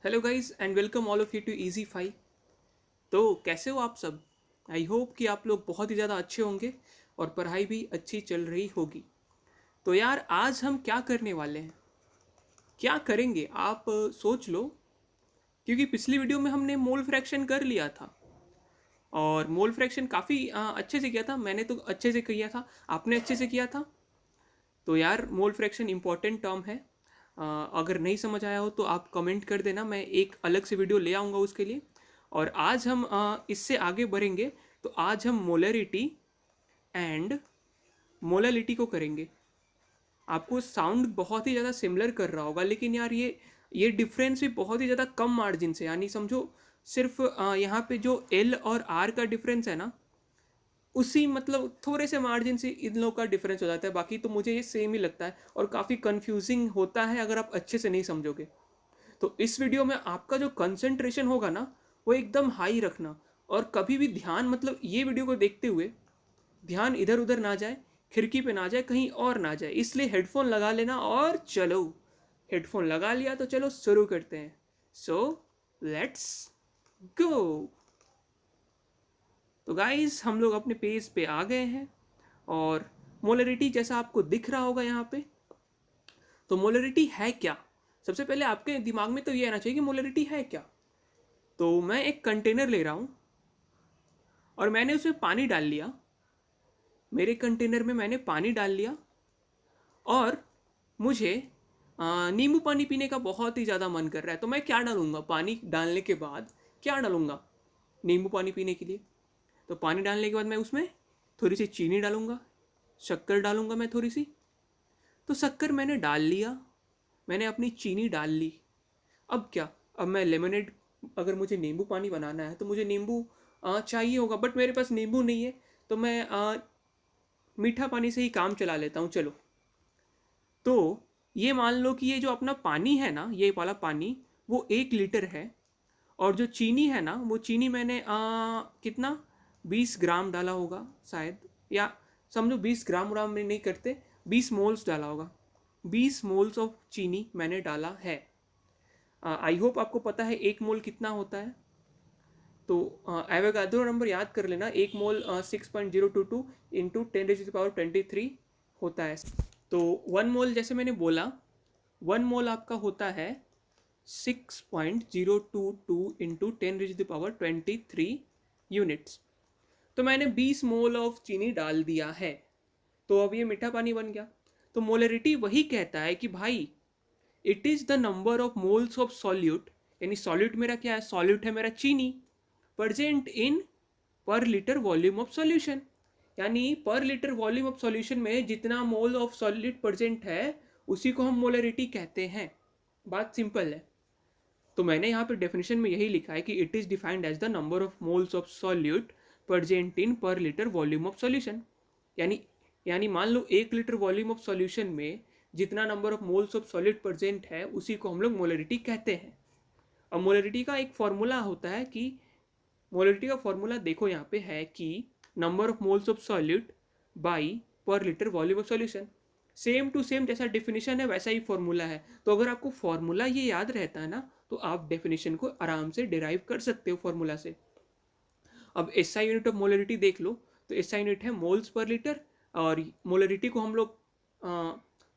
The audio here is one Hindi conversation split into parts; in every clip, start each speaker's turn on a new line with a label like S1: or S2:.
S1: Hello guys and welcome all of you to easy fi. तो कैसे हो आप सब? आई होप कि आप लोग बहुत ही ज़्यादा अच्छे होंगे और पढ़ाई भी अच्छी चल रही होगी। तो यार आज हम क्या करने वाले हैं, क्या करेंगे आप सोच लो। क्योंकि पिछली वीडियो में हमने मोल फ्रैक्शन कर लिया था और मोल फ्रैक्शन काफ़ी अच्छे से किया था। मैंने तो अच्छे से किया था, आपने अच्छे से किया था। तो यार मोल फ्रैक्शन इंपॉर्टेंट टर्म है। अगर नहीं समझ आया हो तो आप कमेंट कर देना, मैं एक अलग से वीडियो ले आऊँगा उसके लिए। और आज हम इससे आगे बढ़ेंगे। तो आज हम मोलरिटी एंड मोललिटी को करेंगे। आपको साउंड बहुत ही ज़्यादा सिमिलर कर रहा होगा, लेकिन यार ये डिफरेंस भी बहुत ही ज़्यादा कम मार्जिन से, यानी समझो सिर्फ यहाँ पे जो एल और आर का डिफरेंस है ना, उसी मतलब थोड़े से मार्जिन से इन लोगों का डिफरेंस हो जाता है। बाकी तो मुझे ये सेम ही लगता है और काफ़ी कंफ्यूजिंग होता है अगर आप अच्छे से नहीं समझोगे। तो इस वीडियो में आपका जो कंसंट्रेशन होगा ना, वो एकदम हाई रखना। और कभी भी ध्यान मतलब ये वीडियो को देखते हुए ध्यान इधर उधर ना जाए, खिड़की पे ना जाए, कहीं और ना जाए, इसलिए हेडफोन लगा लेना। और चलो, हेडफोन लगा लिया तो चलो शुरू करते हैं। So let's go. तो गाइस हम लोग अपने पेज पे आ गए हैं और मोलरिटी जैसा आपको दिख रहा होगा यहाँ पे। तो मोलरिटी है क्या? सबसे पहले आपके दिमाग में तो ये आना चाहिए कि मोलरिटी है क्या। तो मैं एक कंटेनर ले रहा हूँ और मैंने उसमें पानी डाल लिया। मेरे कंटेनर में मैंने पानी डाल लिया और मुझे नींबू पानी पीने का बहुत ही ज़्यादा मन कर रहा है। तो मैं क्या डालूंगा पानी डालने के बाद? क्या डालूंगा नींबू पानी पीने के लिए? तो पानी डालने के बाद मैं उसमें थोड़ी सी चीनी डालूंगा, शक्कर डालूंगा मैं थोड़ी सी। तो शक्कर मैंने डाल लिया, मैंने अपनी चीनी डाल ली। अब क्या? अब मैं लेमनेड, अगर मुझे नींबू पानी बनाना है तो मुझे नींबू चाहिए होगा, बट मेरे पास नींबू नहीं है। तो मैं मीठा पानी से ही काम चला लेता हूँ। चलो, तो ये मान लो कि ये जो अपना पानी है ना, ये वाला पानी, वो 1 लीटर है। और जो चीनी है ना, वो चीनी मैंने कितना 20 ग्राम डाला होगा शायद, या समझो 20 ग्राम में नहीं करते, 20 मोल्स डाला होगा। 20 मोल्स ऑफ चीनी मैंने डाला है। आई होप आपको पता है 1 मोल कितना होता है। तो एवोगाड्रो नंबर याद कर लेना। 1 मोल 6.022 इंटू 10⁻23 होता है। तो 1 मोल जैसे मैंने बोला, 1 मोल आपका होता है 6.022 इंटू 10⁻23 यूनिट्स। तो मैंने 20 मोल ऑफ चीनी डाल दिया है। तो अब ये मीठा पानी बन गया। तो मोलरिटी वही कहता है कि भाई it is the number of moles of solute, यानी सॉल्यूट मेरा क्या है? सॉल्यूट है मेरा चीनी, present in per litre volume of solution. यानी पर लीटर वॉल्यूम ऑफ सॉल्यूशन में जितना मोल ऑफ सॉलिड प्रेजेंट है, उसी को हम मोलरिटी कहते हैं। बात सिंपल है। तो मैंने यहाँ पे डेफिनेशन में यही लिखा है कि it is defined as the number of moles of solute present in per litre volume of solution. यानी यानी मान लो 1 लीटर वॉल्यूम ऑफ सॉल्यूशन में जितना number of moles of solid present है, उसी को हम लोग मोलरिटी कहते हैं। अब मोलरिटी का एक फॉर्मूला होता है कि मोलरिटी का फॉर्मूला देखो यहाँ पे है कि number of moles of solute by per litre volume of solution. Same to same जैसा डिफिनेशन है वैसा ही फॉर्मूला है। तो अगर आपको फॉर्मूला ये याद रहता है ना, तो आप डेफिनेशन को आराम से डिराइव कर सकते हो फॉर्मूला से। अब एसआई यूनिट ऑफ मोलरिटी देख लो। तो एसआई यूनिट है मोल्स पर लीटर। और मोलरिटी को हम लोग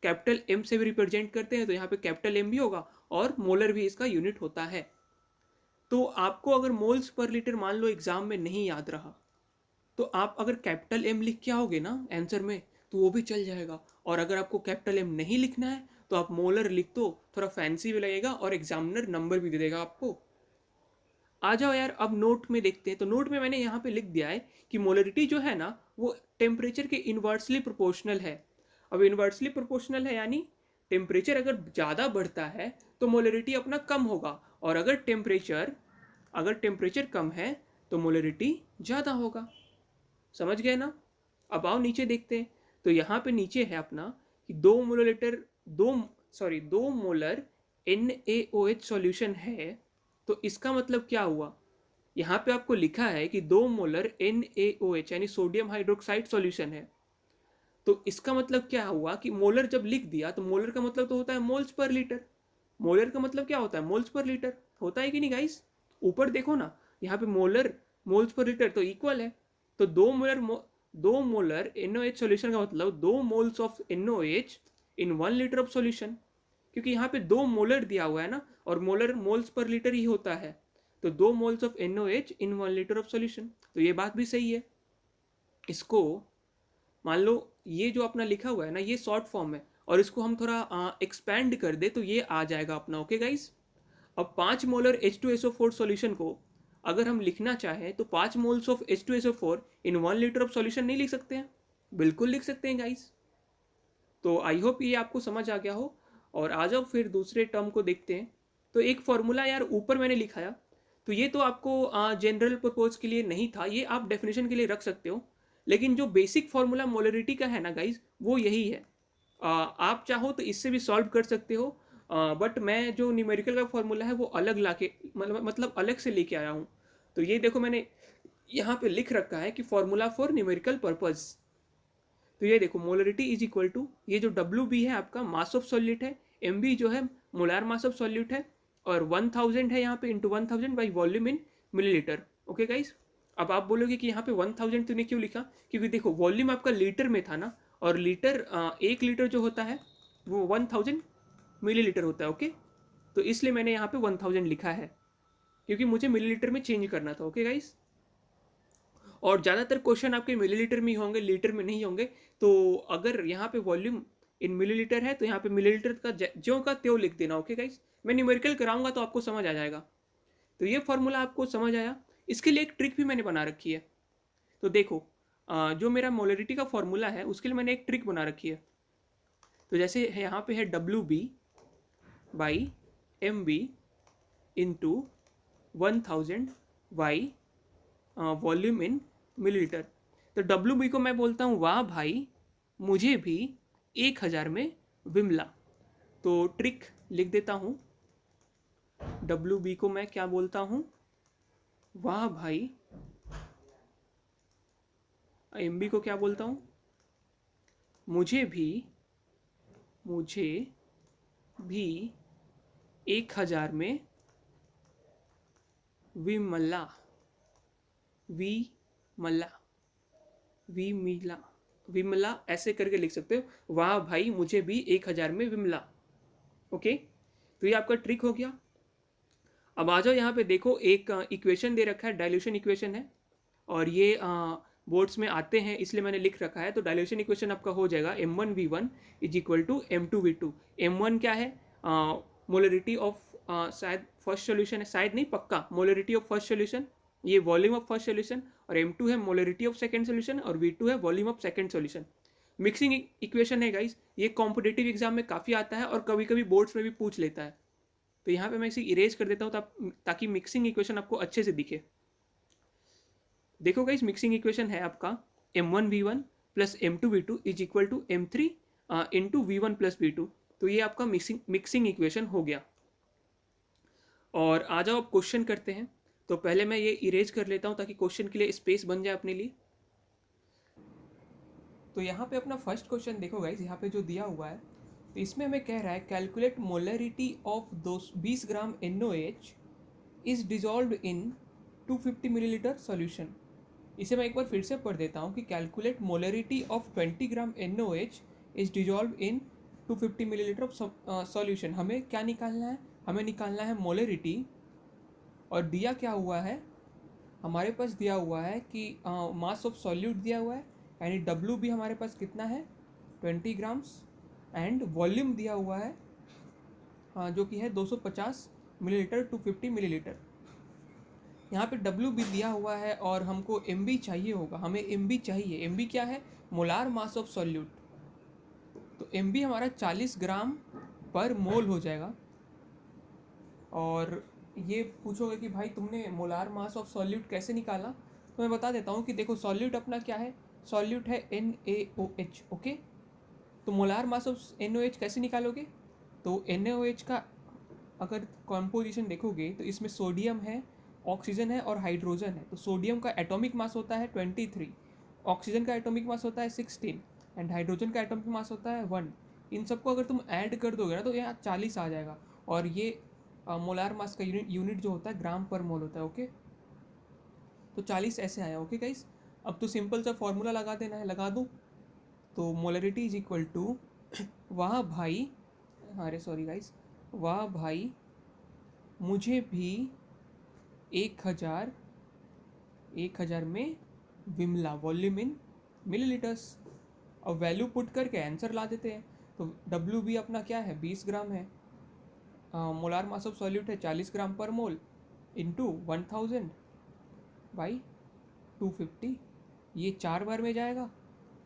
S1: कैपिटल एम से भी रिप्रेजेंट करते हैं, तो यहाँ पे कैपिटल एम भी होगा और मोलर भी इसका यूनिट होता है। तो आपको अगर मोल्स पर लीटर मान लो एग्जाम में नहीं याद रहा, तो आप अगर कैपिटल एम लिख के आओगे ना आंसर में, तो वो भी चल जाएगा। और अगर आपको कैपिटल एम नहीं लिखना है तो आप मोलर लिख दो, थोड़ा फैंसी भी लगेगा और एग्जामिनर नंबर भी दे देगा आपको। आ जाओ यार, अब नोट में देखते हैं। तो नोट में मैंने यहाँ पे लिख दिया है कि मोलरिटी जो है ना, वो टेम्परेचर के इन्वर्सली प्रोपोर्शनल है। अब इन्वर्सली प्रोपोर्शनल है यानी टेम्परेचर अगर ज़्यादा बढ़ता है तो मोलरिटी अपना कम होगा, और अगर टेम्परेचर कम है तो मोलरिटी ज़्यादा होगा। समझ गए ना? अब आओ नीचे देखते हैं। तो यहाँ पे नीचे है अपना कि 2 मोलर दो मोलर NaOH सॉल्यूशन है। तो इसका मतलब क्या हुआ? यहाँ पे आपको लिखा है कि 2 मोलर NaOH यानी सोडियम हाइड्रोक्साइड सॉल्यूशन है। तो इसका मतलब क्या हुआ कि मोलर जब लिख दिया तो मोलर का मतलब तो होता है मोल्स पर लीटर। मोलर का मतलब क्या होता है, मोल्स पर लीटर होता है कि नहीं गाइस। ऊपर देखो ना, यहाँ पे मोलर मोल्स पर लीटर तो इक्वल है। तो 2 मोलर NaOH सॉल्यूशन का मतलब 2 moles of NaOH in 1 litre of solution, क्योंकि यहाँ पे 2 मोलर दिया हुआ है ना, और मोलर मोल्स पर लीटर ही होता है। तो 2 moles of NaOH in 1 litre of solution, तो ये बात भी सही है। इसको मान लो ये जो अपना लिखा हुआ है ना, ये शॉर्ट फॉर्म है, और इसको हम थोड़ा एक्सपैंड कर दे तो ये आ जाएगा अपना। ओके गाइस, अब 5 मोलर H2SO4 सॉल्यूशन को अगर हम लिखना चाहें तो 5 moles of H2SO4 in 1 litre of solution नहीं लिख सकते हैं, बिल्कुल लिख सकते हैं गाइस। तो आई होप ये आपको समझ आ गया हो। और आ जाओ फिर दूसरे टर्म को देखते हैं। तो एक फॉर्मूला यार ऊपर मैंने लिखाया, तो ये तो आपको जनरल पर्पज के लिए नहीं था, ये आप डेफिनेशन के लिए रख सकते हो। लेकिन जो बेसिक फॉर्मूला मोलरिटी का है ना गाइज, वो यही है। आप चाहो तो इससे भी सॉल्व कर सकते हो, बट मैं जो न्यूमेरिकल का फॉर्मूला है वो अलग लाके मतलब अलग से लेके आया हूँ। तो ये देखो मैंने यहाँ पे लिख रखा है कि फॉर्मूला फॉर न्यूमेरिकल पर्पज। तो ये देखो मोलरिटी इज इक्वल टू, ये जो डब्ल्यू बी है आपका मास ऑफ सॉल्यूट है, एम बी जो है मोलार मास ऑफ सॉल्यूट है, और 1000 है यहाँ पे into 1000 by volume in millilitre. Okay guys, अब आप बोलोगे कि यहाँ पे 1000 तूने क्यों लिखा, क्योंकि देखो वॉल्यूम आपका लीटर में था ना, और लीटर 1 लीटर जो होता है वो 1000 मिलीलीटर होता है। ओके, तो इसलिए मैंने यहाँ पे 1000 लिखा है, क्योंकि मुझे मिलीलीटर में चेंज करना था। ओके गाइस, और ज़्यादातर क्वेश्चन आपके मिलीलीटर में ही होंगे, लीटर में नहीं होंगे। तो अगर यहाँ पे वॉल्यूम इन मिलीलीटर है तो यहाँ पे मिलीलीटर का ज्यों का त्यों लिख देना। ओके गाइस, मैं न्यूमेरिकल कराऊंगा तो आपको समझ आ जाएगा। तो ये फॉर्मूला आपको समझ आया। इसके लिए एक ट्रिक भी मैंने बना रखी है। तो देखो, जो मेरा मोलरिटी का फॉर्मूला है उसके लिए मैंने एक ट्रिक बना रखी है। तो जैसे यहाँ पे है WB/MB into 1000 by volume in millilitre. तो WB को मैं बोलता हूँ वाह भाई मुझे भी 1000 में विमला। तो ट्रिक लिख देता हूँ, WB को मैं क्या बोलता हूँ, वाह भाई। MB को क्या बोलता हूँ, मुझे भी 1000 में विमला। विमला विमिला विमला ऐसे करके लिख सकते हो, वाह भाई मुझे भी 1000 में विमला। ओके, तो ये आपका ट्रिक हो गया। अब आ जाओ यहाँ पे देखो, एक इक्वेशन दे रखा है, डाइल्यूशन इक्वेशन है, और ये बोर्ड्स में आते हैं इसलिए मैंने लिख रखा है। तो डाइल्यूशन इक्वेशन आपका हो जाएगा M1V1 is equal to M2V2। M1 क्या है, मोलरिटी ऑफ, शायद फर्स्ट सोल्यूशन है, शायद नहीं पक्का, मोलरिटी ऑफ फर्स्ट सोल्यूशन, ये वॉल्यूम ऑफ फर्स्ट सोल्यूशन, और M2 है मोलरिटी ऑफ सेकंड सोल्यूशन, और V2 है volume of second solution. Mixing equation है गाइस, ये कॉम्पिटेटिव एग्जाम में काफ़ी आता है और कभी कभी बोर्ड्स में भी पूछ लेता है। तो यहाँ पे मैं इसे इरेज कर देता हूँ ताकि मिक्सिंग इक्वेशन आपको अच्छे से दिखे। देखो गाइस, मिक्सिंग इक्वेशन है आपका M1V1 plus M2V2 is equal to M3 into V1 plus V2। तो ये आपका मिक्सिंग इक्वेशन हो गया। और आ जाओ अब क्वेश्चन करते हैं। तो पहले मैं ये इरेज कर लेता हूँ ताकि क्वेश्चन के लिए स्पेस बन जाए अपने लिए। तो यहाँ पे अपना फर्स्ट क्वेश्चन देखो गाइस, यहाँ पे जो दिया हुआ है, तो इसमें हमें कह रहा है calculate molarity of 20 gram NaOH is dissolve in 250 millilitre solution. इसे मैं एक बार फिर से पढ़ देता हूँ कि calculate molarity of 20 gram NaOH is dissolve in 250 millilitre of solution. हमें क्या निकालना है, हमें निकालना है मोलरिटी। और दिया क्या हुआ है, हमारे पास दिया हुआ है कि मास ऑफ सॉल्यूट दिया हुआ है, यानी डब्ल्यू भी हमारे पास कितना है 20 ग्राम्स, एंड वॉल्यूम दिया हुआ है जो कि है 250 मिलीलीटर 250 मिलीलीटर। यहाँ पे डब्ल्यू भी दिया हुआ है और हमको एम बी चाहिए होगा, हमें एम बी चाहिए। एम बी क्या है, मोलार मास ऑफ सॉल्यूट। तो एम बी हमारा 40 ग्राम पर मोल हो जाएगा। और ये पूछोगे कि भाई तुमने मोलार मास ऑफ सॉल्यूट कैसे निकाला, तो मैं बता देता हूँ कि देखो सॉल्यूट अपना क्या है, सॉल्यूट है NaOH। ओके, तो मोलार मास ऑफ NaOH कैसे निकालोगे, तो NaOH का अगर कॉम्पोजिशन देखोगे तो इसमें सोडियम है, ऑक्सीजन है और हाइड्रोजन है। तो सोडियम का एटॉमिक मास होता है 23, ऑक्सीजन का एटॉमिक मास होता है 16, एंड हाइड्रोजन का एटॉमिक मास होता है 1। इन सबको अगर तुम ऐड कर दोगे ना तो यहाँ 40 आ जाएगा। और ये मोलार मास का यूनिट जो होता है ग्राम पर मोल होता है। ओके, तो 40 ऐसे आया। ओके गाइस, अब तो सिंपल सा फॉर्मूला लगा देना है, लगा दो। तो मोलरिटी इज इक्वल टू वाह भाई, अरे सॉरी गाइस, वाह भाई मुझे भी 1000 में विमला, वॉल्यूम इन मिलीलीटर्स। अब वैल्यू पुट करके आंसर ला देते हैं। तो डब्ल्यू बी अपना क्या है, 20 ग्राम है। मोलार मास ऑफ सॉल्यूट है 40 ग्राम पर मोल, इंटू 1000 बाई 250। ये 4 बार में जाएगा,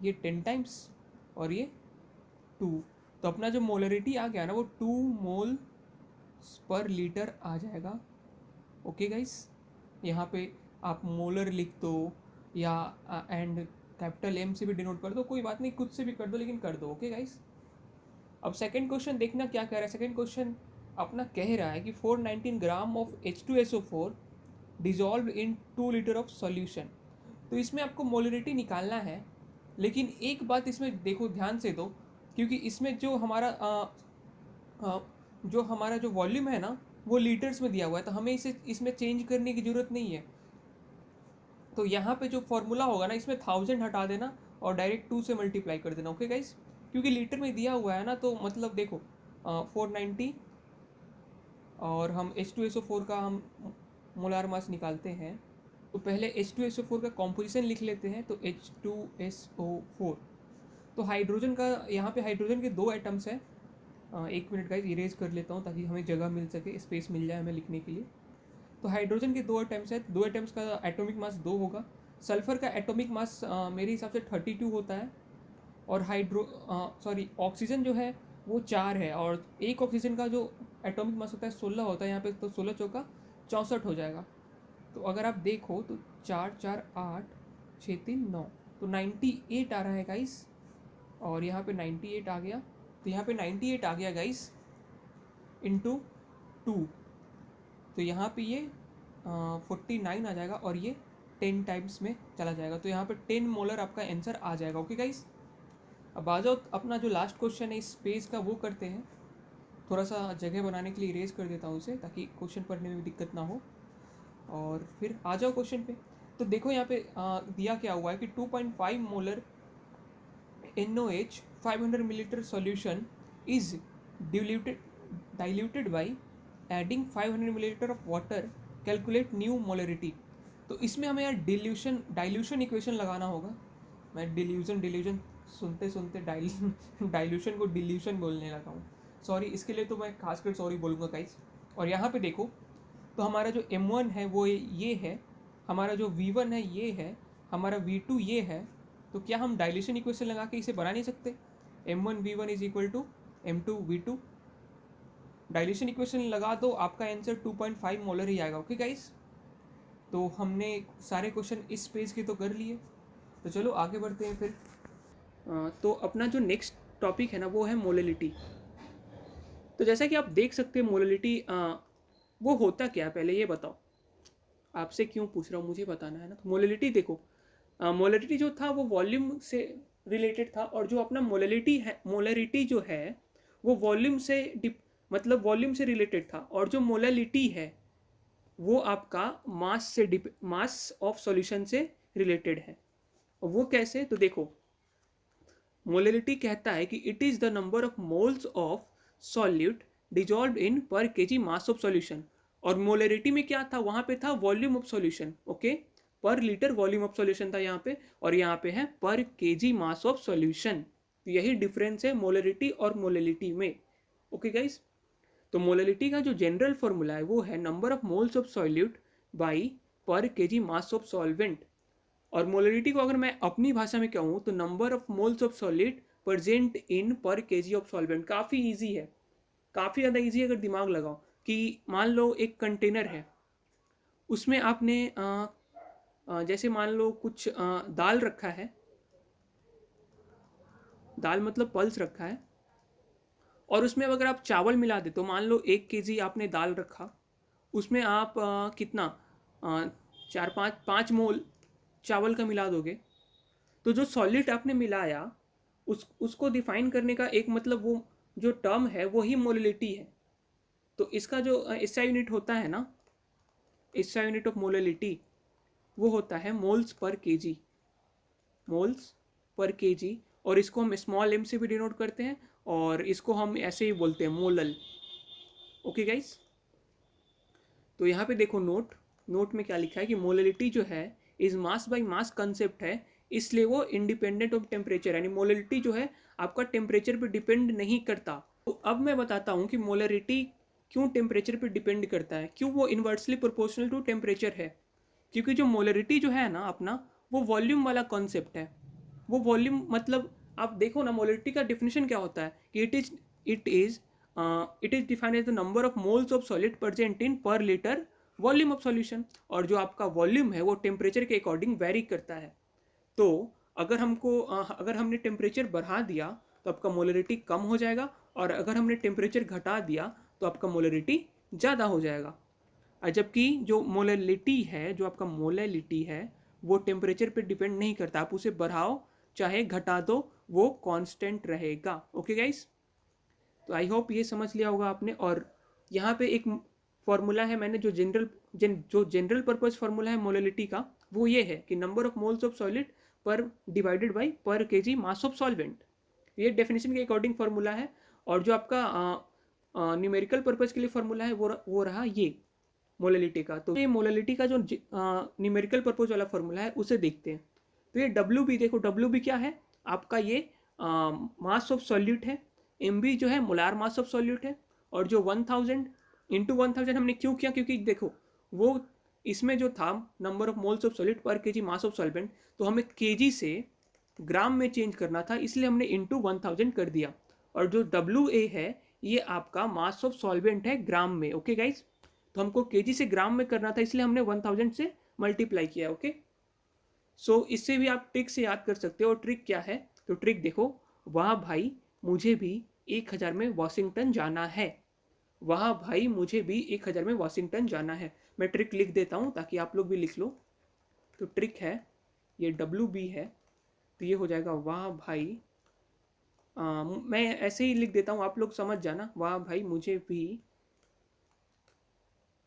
S1: ये 10 टाइम्स, और ये 2। तो अपना जो मोलरिटी आ गया ना वो 2 मोल पर लीटर आ जाएगा। ओके गाइस, यहाँ पे आप मोलर लिख दो या एंड कैपिटल एम से भी डिनोट कर दो, कोई बात नहीं, खुद से भी कर दो, लेकिन कर दो। ओके गाइस, अब सेकंड क्वेश्चन देखना क्या कह रहा है। सेकंड क्वेश्चन अपना कह रहा है कि 419 gram of H2SO4 dissolve in 2 litre of solution. तो इसमें आपको मोलरिटी निकालना है, लेकिन एक बात इसमें देखो, ध्यान से दो, क्योंकि इसमें जो हमारा जो वॉल्यूम है ना वो लीटर्स में दिया हुआ है, तो हमें इसे इसमें चेंज करने की ज़रूरत नहीं है। तो यहाँ पे जो फॉर्मूला होगा ना, इसमें 1000 हटा देना और डायरेक्ट 2 से मल्टीप्लाई कर देना। ओके गाइस, क्योंकि लीटर में दिया हुआ है ना, तो मतलब देखो 490 और हम H2SO4 का हम मोलार मास निकालते हैं। तो पहले H2SO4 का कॉम्पोजिशन लिख लेते हैं। तो H2SO4, तो हाइड्रोजन का, यहाँ पे हाइड्रोजन के 2 एटम्स हैं। एक मिनट गाइस, इरेज कर लेता हूँ ताकि हमें जगह मिल सके, स्पेस मिल जाए हमें लिखने के लिए। तो हाइड्रोजन के 2 एटम्स हैं, 2 एटम्स का एटॉमिक मास 2 होगा। सल्फर का एटॉमिक मास मेरे हिसाब से 32 होता है। और ऑक्सीजन जो है वो 4 है, और एक ऑक्सीजन का जो एटॉमिक मास होता है 16 होता है यहाँ पे। तो 16 चौका 64 हो जाएगा। तो अगर आप देखो तो 4 4 8 6 3 9, तो 98 आ रहा है गाइस। और यहाँ पे 98 आ गया, तो यहाँ पे 98 आ गया गाइस इंटू 2। तो यहाँ पे ये 49 आ जाएगा, और ये 10 टाइम्स में चला जाएगा। तो यहाँ पे 10 मोलर आपका आंसर आ जाएगा। ओके गाइस, अब आ जाओ अपना जो लास्ट क्वेश्चन है इस पेज का, वो करते हैं। थोड़ा सा जगह बनाने के लिए इरेज कर देता हूँ इसे, ताकि क्वेश्चन पढ़ने में भी दिक्कत ना हो। और फिर आ जाओ क्वेश्चन पे। तो देखो यहाँ पे दिया क्या हुआ है कि 2.5 molar NOH 500 millilitre solution is diluted by adding 500 millilitre of water, calculate new molarity. तो इसमें हमें यार डाइल्यूशन इक्वेशन लगाना होगा। मैं डिल्यूजन सुनते सुनते डाइल्यूशन को डिल्यूशन बोलने लगा हूँ, सॉरी, इसके लिए तो मैं खासकर सॉरी बोलूँगा गाइस। और यहाँ पे देखो, तो हमारा जो M1 है वो ये है, हमारा जो V1 है ये है, हमारा V2 ये है। तो क्या हम डाइल्यूशन इक्वेशन लगा के इसे बना नहीं सकते? M1V1 is equal to M2V2। Dilution equation लगा दो, आपका आंसर 2.5 मोलर ही आएगा। ओके गाइस, तो हमने सारे क्वेश्चन इस पेज के तो कर लिए। तो चलो आगे बढ़ते हैं फिर। तो अपना जो नेक्स्ट टॉपिक है ना वो है मोललिटी। तो जैसा कि आप देख सकते हैं मोललिटी वो होता क्या है, पहले ये बताओ। आपसे क्यों पूछ रहा हूँ, मुझे बताना है ना। तो मोललिटी देखो, मोलरिटी जो था वो वॉल्यूम से रिलेटेड था, और जो अपना मोलरिटी जो है वो वॉल्यूम से मतलब वॉल्यूम से रिलेटेड था। और जो मोललिटी है वो आपका मास ऑफ सॉल्यूशन से रिलेटेड है। और वो कैसे, तो देखो, मोलरिटी कहता है कि it is the number of moles of solute dissolve in per KG mass of solution. और मोलरिटी में क्या था, वहाँ पे था वॉल्यूम ऑफ सॉल्यूशन। ओके, पर लीटर वॉल्यूम ऑफ सॉल्यूशन था यहाँ पे, और यहाँ पे है पर केजी मास ऑफ सॉल्यूशन। तो यही डिफरेंस है मोलरिटी और मोललिटी में। ओके गाइस, तो मोललिटी का जो जनरल फॉर्मूला है वो है number of moles of solute by पर केजी मास ऑफ सॉल्वेंट। और मोलरिटी को अगर मैं अपनी भाषा में कहूँ तो number of moles of solid present in per KG of solvent. काफ़ी ईजी है, काफ़ी ज़्यादा ईजी है अगर दिमाग लगाओ। कि मान लो एक कंटेनर है, उसमें आपने जैसे मान लो कुछ दाल रखा है, दाल मतलब पल्स रखा है, और उसमें अगर आप चावल मिला दे, तो मान लो 1 kg आपने दाल रखा, उसमें आप कितना 5 मोल चावल का मिला दोगे। तो जो सॉलिड आपने मिलाया उसको डिफाइन करने का एक मतलब वो जो टर्म है वही मोललिटी है। तो इसका जो SI यूनिट होता है ना, SI यूनिट ऑफ मोललिटी, वो होता है moles per KG, moles per KG. और इसको हम स्मॉल m से भी डिनोट करते हैं, और इसको हम ऐसे ही बोलते हैं मोलल। ओके गाइस, तो यहाँ पे देखो नोट में क्या लिखा है कि मोललिटी जो है is mass by mass concept है, इसलिए वो इंडिपेंडेंट ऑफ टेम्परेचर, यानी मोललिटी जो है आपका टेम्परेचर पे डिपेंड नहीं करता। तो अब मैं बताता हूँ कि मोलरिटी क्यों टेम्परेचर पे डिपेंड करता है, क्यों वो इन्वर्सली प्रोपोर्शनल टू टेम्परेचर है। क्योंकि जो मोलरिटी जो है ना अपना, वो वॉल्यूम वाला कॉन्सेप्ट है। वो वॉल्यूम मतलब आप देखो ना, मोलरिटी का डिफिनेशन क्या होता है कि it is defined as the number of moles of solid present in per litre volume of solution. और जो आपका वॉल्यूम है वो टेम्परेचर के अकॉर्डिंग वेरी करता है। तो अगर हमने टेम्परेचर बढ़ा दिया तो आपका मोलरिटी कम हो जाएगा, और अगर हमने टेम्परेचर घटा दिया तो आपका मोलरिटी ज़्यादा हो जाएगा। जबकि जो मोललिटी है, जो आपका मोललिटी है, वो टेम्परेचर पे डिपेंड नहीं करता, आप उसे बढ़ाओ चाहे घटा दो, वो कांस्टेंट रहेगा। ओके गाइस, तो आई होप ये समझ लिया होगा आपने। और यहाँ पे एक फॉर्मूला है, मैंने जो जनरल पर्पस फार्मूला है मोललिटी का, वो ये है कि number of moles of solid पर डिवाइडेड बाई पर केजी मास ऑफ सॉल्वेंट। ये डेफिनेशन के अकॉर्डिंग फार्मूला है। और जो आपका न्यूमेरिकल पर्पस के लिए फार्मूला है वो रहा ये मोललिटी का। तो ये मोललिटी का जो न्यूमेरिकल पर्पस वाला फार्मूला है उसे देखते हैं। तो ये डब्ल्यू बी देखो, डब्ल्यू बी क्या है आपका, ये मास ऑफ सॉल्यूट है। एम बी जो है मोलार मास ऑफ सॉल्यूट है। और जो 1000 इंटू 1000 हमने क्यों किया, क्योंकि देखो वो इसमें जो था number of moles of solid पर केजी मास ऑफ सॉल्वेंट, तो हमें केजी से ग्राम में चेंज करना था, इसलिए हमने इंटू 1000 कर दिया। और जो डब्ल्यू ए है ये आपका मास ऑफ सॉल्वेंट है ग्राम में। ओके गाइज, तो हमको केजी से ग्राम में करना था, इसलिए हमने 1000 से मल्टीप्लाई किया। ओके, सो इससे भी आप ट्रिक से याद कर सकते हो। और ट्रिक क्या है, तो ट्रिक देखो, वाह भाई मुझे भी 1000 में वॉशिंगटन जाना है। वाह भाई मुझे भी 1000 में वॉशिंगटन जाना है। मैं ट्रिक लिख देता हूँ ताकि आप लोग भी लिख लो। तो ट्रिक है, ये डब्ल्यू बी है, तो ये हो जाएगा वाह भाई, मैं ऐसे ही लिख देता हूँ, आप लोग समझ जाना। वाह भाई मुझे भी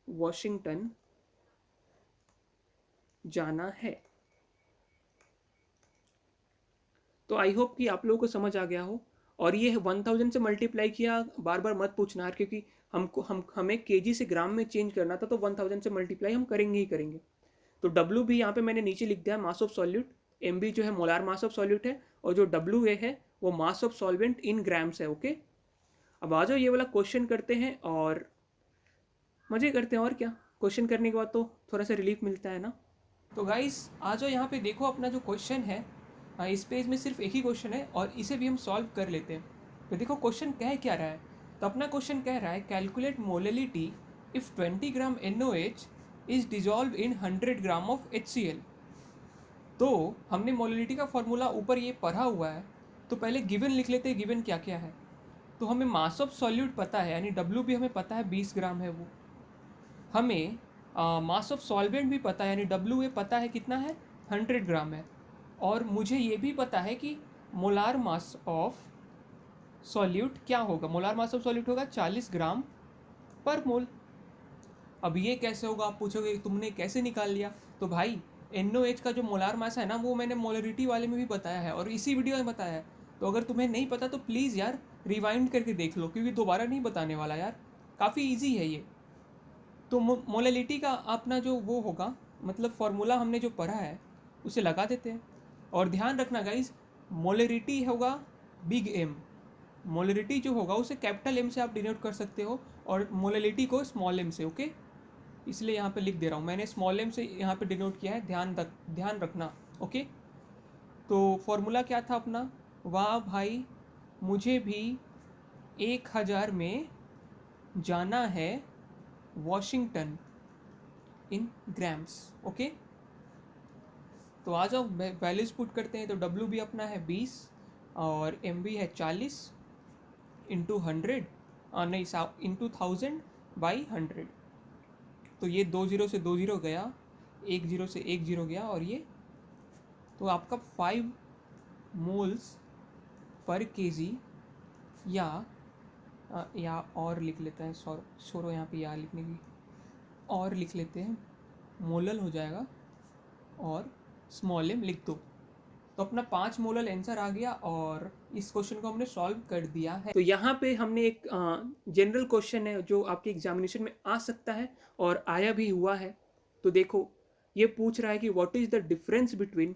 S1: वॉशिंगटन जाना है। तो आई होप कि आप लोगों को समझ आ गया हो। और ये 1000 से मल्टीप्लाई किया बार बार मत पूछना यार, क्योंकि हमें केजी से ग्राम में चेंज करना था, तो 1000 से मल्टीप्लाई हम करेंगे ही करेंगे। तो डब्ल्यू भी यहाँ पे मैंने नीचे लिख दिया mass of solute, M B जो है मोलार मास ऑफ सॉल्यूट है, और जो डब्ल्यू ए है वो mass of solvent in grams है। ओके, अब आ जाओ ये वाला क्वेश्चन करते हैं और मजे करते हैं। और क्या, क्वेश्चन करने के बाद तो थोड़ा सा रिलीफ मिलता है ना। तो गाइस आ जाओ यहाँ पे देखो अपना जो क्वेश्चन है। इस पेज में सिर्फ एक ही क्वेश्चन है और इसे भी हम सॉल्व कर लेते हैं। तो देखो क्वेश्चन कह क्या रहा है। तो अपना क्वेश्चन कह रहा है calculate molality if 20 gram NaOH is dissolve in 100 gram of HCl। तो हमने मोललिटी का फॉर्मूला ऊपर ये पढ़ा हुआ है, तो पहले गिवन लिख लेते हैं, गिवन क्या क्या है। तो हमें मास ऑफ सॉल्यूट पता है, यानी डब्ल्यू भी हमें पता है 20 ग्राम है वो। हमें मास ऑफ सॉल्वेंट भी पता है, यानी डब्ल्यू ए पता है कितना है, 100 ग्राम है। और मुझे ये भी पता है कि मोलार मास ऑफ सॉल्यूट क्या होगा, मोलार मास ऑफ सॉल्यूट होगा 40 ग्राम पर मोल। अब ये कैसे होगा, आप पूछोगे तुमने कैसे निकाल लिया। तो भाई NaOH का जो मोलार मास है ना, वो मैंने मोलरिटी वाले में भी बताया है और इसी वीडियो में बताया है। तो अगर तुम्हें नहीं पता तो प्लीज़ यार रिवाइंड करके देख लो, क्योंकि दोबारा नहीं बताने वाला यार, काफ़ी ईजी है ये। तो मोललिटी का अपना जो वो होगा, मतलब फॉर्मूला हमने जो पढ़ा है उसे लगा देते हैं। और ध्यान रखना गाइज, मोलरिटी होगा बिग एम, मोलरिटी जो होगा उसे कैपिटल एम से आप डिनोट कर सकते हो, और मोललिटी को स्मॉल एम से। ओके, इसलिए यहाँ पे लिख दे रहा हूँ, मैंने स्मॉल एम से यहाँ पे डिनोट किया है, ध्यान रखना। ओके, तो फॉर्मूला क्या था अपना, वाह भाई मुझे भी 1000 में जाना है वॉशिंगटन इन ग्राम्स। ओके, तो आ जाओ वैल्यूज पुट करते हैं। तो डब्ल्यू भी अपना है 20 और एम बी है 40 इंटू 100, नहीं इंटू 1000 बाई 100। तो ये 2 0 से 2 0 गया, 1 0 से 1 0 गया, और ये तो आपका 5 मोल्स पर केजी या या और लिख लेते हैं, छोड़ो यहाँ पे या लिखने की, और लिख लेते हैं, मोलल हो जाएगा और स्मॉल एम लिख दो। तो अपना 5 मोलल आंसर आ गया और इस क्वेश्चन को हमने सॉल्व कर दिया है। तो यहाँ पे हमने एक जनरल क्वेश्चन है जो आपके एग्जामिनेशन में आ सकता है और आया भी हुआ है। तो देखो, ये पूछ रहा है कि what is the difference between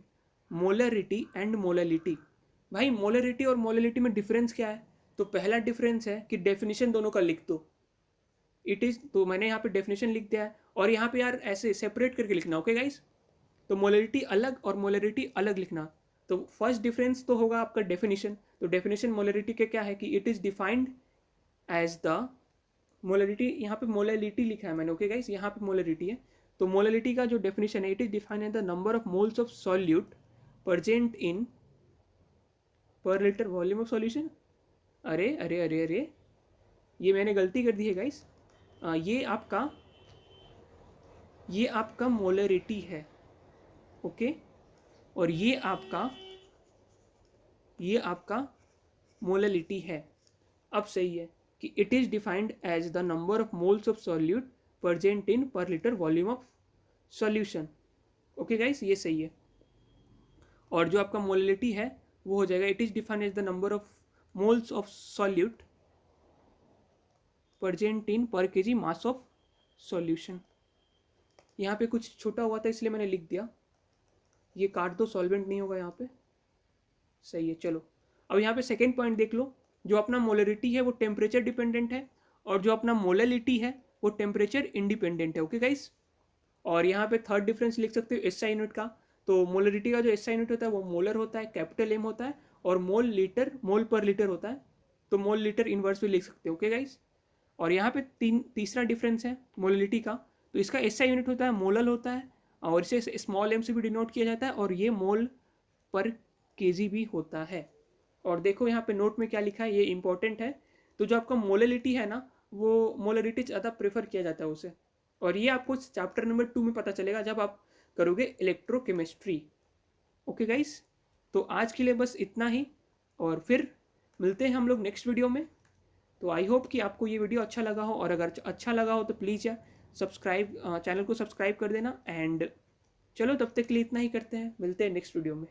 S1: molarity and molality. भाई मोलरिटी और मोललिटी में डिफरेंस क्या है? तो पहला डिफरेंस है कि डेफिनेशन दोनों का लिख दो। इट इज, तो मैंने यहाँ पे डेफिनेशन लिख दिया है और यहाँ पे यार ऐसे सेपरेट करके लिखना, ओके गाइस। तो मोलरिटी अलग और मोलरिटी अलग लिखना। तो फर्स्ट डिफरेंस तो होगा आपका डेफिनेशन। तो डेफिनेशन मोलरिटी के क्या है कि it is defined as the molarity, यहाँ पे मोललिटी लिखा है मैंने, ओके गाइस, यहाँ पे मोलरिटी है। तो मोललिटी का जो डेफिनेशन है, it is defined as the number of moles of solute present in per litre volume of solution. अरे अरे अरे अरे, ये मैंने गलती कर दी है गाइस। ये आपका मोलरिटी है, ओके। और ये आपका मोललिटी है। अब सही है कि it is defined as the number of moles of solute present in per litre volume of solution, okay guys, ये सही है। और जो आपका मोललिटी है वो हो जाएगा, it is defined as the number of moles of solute present in per KG mass of solution. यहाँ पे कुछ छोटा हुआ था इसलिए मैंने लिख दिया, ये काट दो, सॉल्वेंट नहीं होगा यहाँ पे, सही है। चलो अब यहाँ पे सेकेंड पॉइंट देख लो। जो अपना मोलरिटी है वो टेम्परेचर डिपेंडेंट है और जो अपना मोललिटी है वो टेम्परेचर इंडिपेंडेंट है, ओके गाइस। और यहाँ पे थर्ड डिफरेंस लिख सकते हो एसआई यूनिट का। तो मोलरिटी का जो एसआई यूनिट होता है वो मोलर होता है, कैपिटल एम होता है, और मोल पर लीटर होता है। तो मोल लीटर इनवर्स भी लिख सकते हो, ओके गाइस। और यहाँ पे तीसरा डिफरेंस है मोललिटी का। तो इसका एसआई यूनिट होता है मोलल होता है, और इसे स्मॉल एम से भी डिनोट किया जाता है, और ये मोल पर केजी भी होता है। और देखो यहाँ पे नोट में क्या लिखा है, ये इंपॉर्टेंट है। तो जो आपका मोललिटी है ना, वो मोलरिटी ज़्यादा प्रेफर किया जाता है उसे। और ये आपको चैप्टर नंबर 2 में पता चलेगा जब आप करोगे इलेक्ट्रोकेमिस्ट्री, ओके गाइस। तो आज के लिए बस इतना ही, और फिर मिलते हैं हम लोग नेक्स्ट वीडियो में। तो आई होप कि आपको ये वीडियो अच्छा लगा हो, और अगर अच्छा लगा हो तो प्लीज़ यार चैनल को सब्सक्राइब कर देना। एंड चलो तब तक के लिए इतना ही करते हैं, मिलते हैं नेक्स्ट वीडियो में।